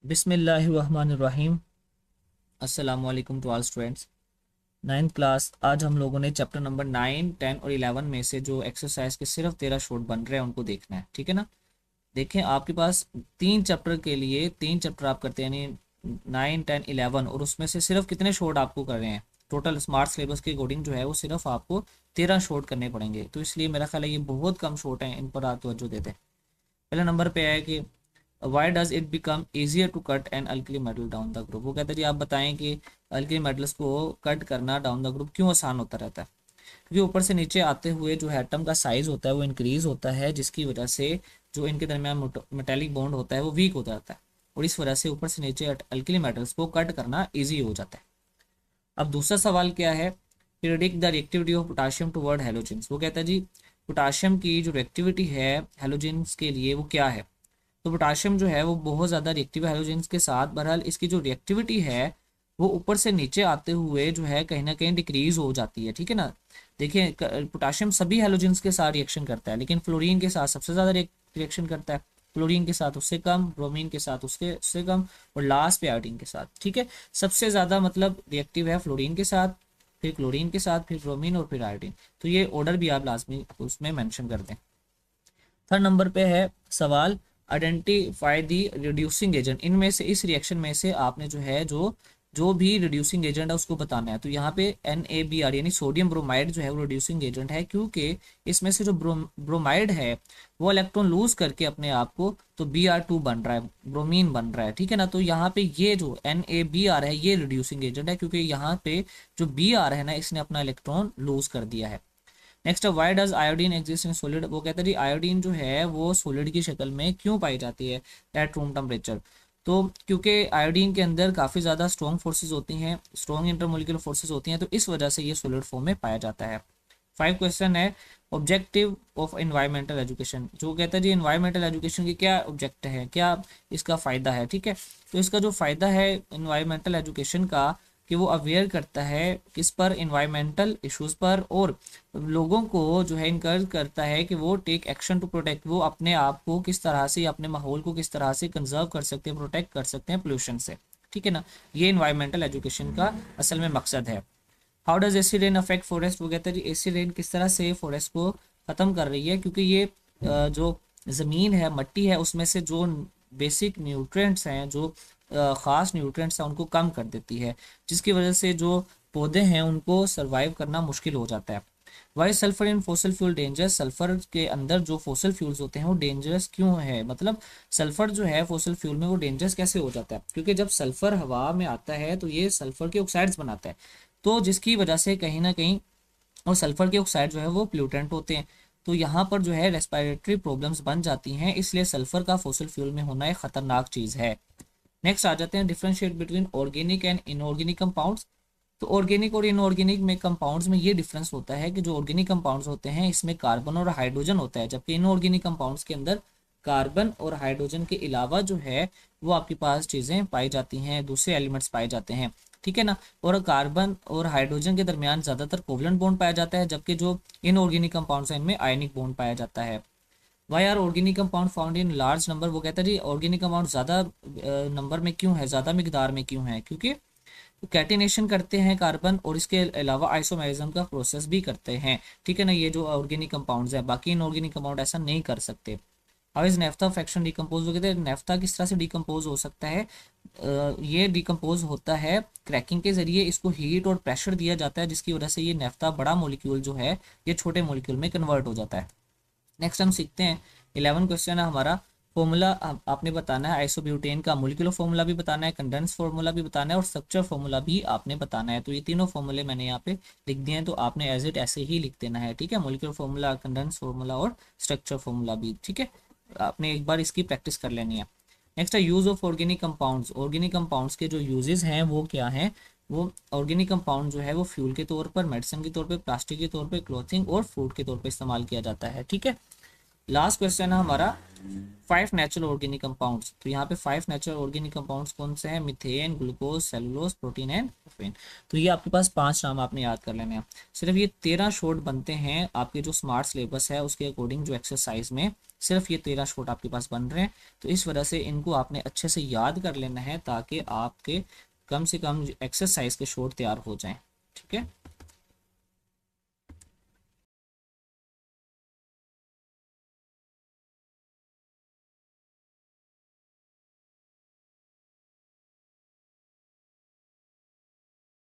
बिस्मिल्लाहिर्रहमानिर्रहीम। अस्सलाम वालेकुम to all students. Ninth class, आज हम लोगों ने चैप्टर नंबर 9, 10 और 11 में से जो एक्सरसाइज के सिर्फ 13 शॉट बन रहे हैं उनको देखना है, ठीक है ना। देखें, आपके पास तीन चैप्टर के लिए तीन चैप्टर आप करते हैं, यानी 9, 10, 11, और उसमें से सिर्फ कितने शॉट आपको कर रहे हैं। टोटल स्मार्ट सिलेबस के अकॉर्डिंग जो है वो सिर्फ आपको 13 शॉट करने पड़ेंगे, तो इसलिए मेरा ख्याल है ये बहुत कम शॉट हैं, इन पर आप तवज्जो देते हैं। पहले नंबर पे है कि why does it become easier to cut an alkali metal down the group. वो कहते हैं जी आप बताएं कि अल्कली मेटल्स को कट करना डाउन द ग्रुप क्यों आसान होता रहता है। क्योंकि ऊपर से नीचे आते हुए जो एटम का साइज होता है वो इंक्रीज होता है, जिसकी वजह से जो इनके दरमियान मेटेलिक बॉन्ड होता है वो वीक हो जाता है, और इस वजह से ऊपर से नीचे अल्कली मेटल्स को कट करना ईजी हो जाता है। अब दूसरा सवाल क्या है, predict the reactivity of potassium toward halogens. वो कहता है जी पोटाशियम की जो रिएक्टिविटी है हेलोजेंस के लिए वो क्या है। तो पोटाशियम जो है वो बहुत ज़्यादा रिएक्टिव है हेलोजेंस के साथ। बहरहाल इसकी जो रिएक्टिविटी है वो ऊपर से नीचे आते हुए जो है कहीं ना कहीं डिक्रीज हो जाती है, ठीक है ना। देखिए, पोटाशियम सभी हेलोजेंस के साथ रिएक्शन करता है, लेकिन फ्लोरीन के साथ सबसे ज़्यादा रिएक्शन करता है, क्लोरीन के साथ उससे कम, ब्रोमीन के साथ उससे कम, और लास्ट पे आयोडीन के साथ, ठीक है। सबसे ज़्यादा मतलब रिएक्टिव है फ्लोरीन के साथ, फिर क्लोरीन के साथ, फिर ब्रोमीन और फिर आयोडीन। तो ये ऑर्डर भी आप लाजमी उसमें मेंशन कर दें। थर्ड नंबर पे है सवाल, आइडेंटिफाई दी रिड्यूसिंग एजेंट। इनमें से इस रिएक्शन में से आपने जो है जो जो भी रिड्यूसिंग एजेंट है उसको बताना है। तो यहाँ पे NaBr यानी सोडियम ब्रोमाइड जो है वो रिड्यूसिंग एजेंट है, क्योंकि इसमें से जो ब्रोमाइड है वो इलेक्ट्रॉन लूज करके अपने आप को तो Br2 बन रहा है, ब्रोमीन बन रहा है, ठीक है ना। तो यहाँ पे ये जो NaBr है ये रिड्यूसिंग एजेंट है, क्योंकि यहाँ पे जो Br है ना इसने अपना इलेक्ट्रॉन लूज कर दिया है। Next, why does iodine exist in solid. वो कहता है जी आयोडीन जो है वो सॉलिड की शक्ल में क्यों पाई जाती है एट रूम टेम्परेचर। तो क्योंकि आयोडीन के अंदर काफ़ी ज़्यादा स्ट्रॉन्ग फोर्सेज होती हैं, स्ट्रॉन्ग इंटरमोलिकुलर फोर्सेज होती हैं, तो इस वजह से ये सॉलिड फॉर्म में पाया जाता है। फाइव क्वेश्चन है, ऑब्जेक्टिव ऑफ इन्वायरमेंटल एजुकेशन। जो कहता है जी इन्वायरमेंटल एजुकेशन की क्या ऑब्जेक्ट है, क्या इसका फ़ायदा है, ठीक है। तो इसका जो फ़ायदा है इन्वायरमेंटल एजुकेशन का कि वो अवेयर करता है किस पर, इन्वायरमेंटल इश्यूज पर, और लोगों को जो है इनकरेज करता है कि वो टेक एक्शन टू प्रोटेक्ट, वो अपने आप को किस तरह से, अपने माहौल को किस तरह से कंजर्व कर सकते हैं, प्रोटेक्ट कर सकते हैं पोल्यूशन से, ठीक है ना। ये इन्वायरमेंटल एजुकेशन का असल में मकसद है। How does acid rain affect forest. वो कहते हैं जी एसिड रेन किस तरह से फॉरेस्ट को ख़त्म कर रही है, क्योंकि ये जो ज़मीन है, मट्टी है, उसमें से जो बेसिक न्यूट्रिएंट्स हैं, जो ख़ास न्यूट्रिएंट्स हैं उनको कम कर देती है, जिसकी वजह से जो पौधे हैं उनको सर्वाइव करना मुश्किल हो जाता है। Why sulphur in fossil fuel dangerous. Sulphur के अंदर जो फॉसल फ्यूल्स होते हैं वो डेंजरस क्यों है, मतलब सल्फर जो है फॉसल फ्यूल में वो डेंजरस कैसे हो जाता है। क्योंकि जब सल्फर हवा में आता है तो ये सल्फर के ऑक्साइड्स बनाता है, तो जिसकी वजह से कहीं ना कहीं, और सल्फर के ऑक्साइड जो है वो प्लूटेंट होते हैं, तो यहाँ पर जो है रेस्पिरेटरी प्रॉब्लम्स बन जाती हैं, इसलिए सल्फर का फॉसल फ्यूल में होना एक खतरनाक चीज़ है। नेक्स्ट आ जाते हैं, differentiate between organic and inorganic compounds. तो ऑर्गेनिक और इनऑर्गेनिक में कंपाउंड्स में ये डिफरेंस होता है कि जो ऑर्गेनिक कंपाउंड्स होते हैं इसमें कार्बन और हाइड्रोजन होता है, जबकि इनऑर्गेनिक कंपाउंड्स के अंदर कार्बन और हाइड्रोजन के अलावा जो है वो आपके पास चीज़ें पाई जाती हैं, दूसरे एलिमेंट्स पाए जाते हैं, ठीक है ना। और कार्बन और हाइड्रोजन के दरमियान ज़्यादातर कोवलेंट बॉन्ड पाया जाता है, जबकि जो इनऑर्गेनिक कंपाउंड्स हैं इनमें आयनिक बॉन्ड पाया जाता है। Why are organic compound found in large number. वो कहता है जी ऑर्गेनिक कंपाउंड ज़्यादा नंबर में क्यों है, ज़्यादा मिकदार में क्यों है, क्योंकि कैटिनेशन करते हैं कार्बन, और इसके अलावा आइसोमेरिज्म का प्रोसेस भी करते हैं, ठीक है ना। ये जो ऑर्गेनिक कंपाउंड्स हैं, बाकी इनऑर्गेनिक कंपाउंड ऐसा नहीं कर सकते। How is naphtha fraction decompose. हो कहते हैं नेफ्था किस तरह से डिकम्पोज हो सकता है। ये डिकम्पोज होता है क्रैकिंग के जरिए, इसको हीट और प्रेशर दिया जाता है, जिसकी वजह से ये नेफ्था बड़ा मोलिक्यूल जो है ये छोटे मोलिक्यूल में कन्वर्ट हो जाता है। नेक्स्ट हम सीखते हैं, 11 क्वेश्चन है हमारा, फॉर्मूला आपने बताना है, आइसोब्यूटेन का मोलिकुलर फॉर्मूला भी बताना है, कंडेंस फॉर्मूला भी बताना है, और स्ट्रक्चर फॉर्मूला भी आपने बताना है। तो ये तीनों फॉर्मूले मैंने यहाँ पे लिख दिए हैं, तो आपने एज इट ऐसे ही लिख देना है, ठीक है। मोलिकुलर फॉर्मूला, कंडेंस फॉर्मूला और स्ट्रक्चर फॉर्मूला भी, ठीक है। आपने एक बार इसकी प्रैक्टिस कर लेनी है। नेक्स्ट है use of organic compounds. Organic compounds के जो यूजेस हैं वो क्या हैं। वो ऑर्गेनिक कंपाउंड जो है वो फ्यूल के तौर पर, मेडिसिन के तौर पर, प्लास्टिक के तौर पर, क्लॉथिंग और फूड के तौर पर इस्तेमाल किया जाता है, ठीक है। लास्ट क्वेश्चन है हमारा 5 नेचुरल ऑर्गेनिक कंपाउंड्स। तो यहाँ पे 5 नेचुरल ऑर्गेनिक कंपाउंड्स कौन से हैं? Methane, glucose, cellulose, protein and profane. तो ये आपके पास 5 नाम आपने याद कर लेने हैं। सिर्फ ये 13 शॉर्ट बनते हैं आपके जो स्मार्ट सिलेबस है उसके अकॉर्डिंग, जो एक्सरसाइज में सिर्फ ये 13 शॉर्ट आपके पास बन रहे हैं। तो इस वजह से इनको आपने अच्छे से याद कर लेना है ताकि आपके कम से कम एक्सरसाइज के शॉर्ट तैयार हो जाएं। ठीक है।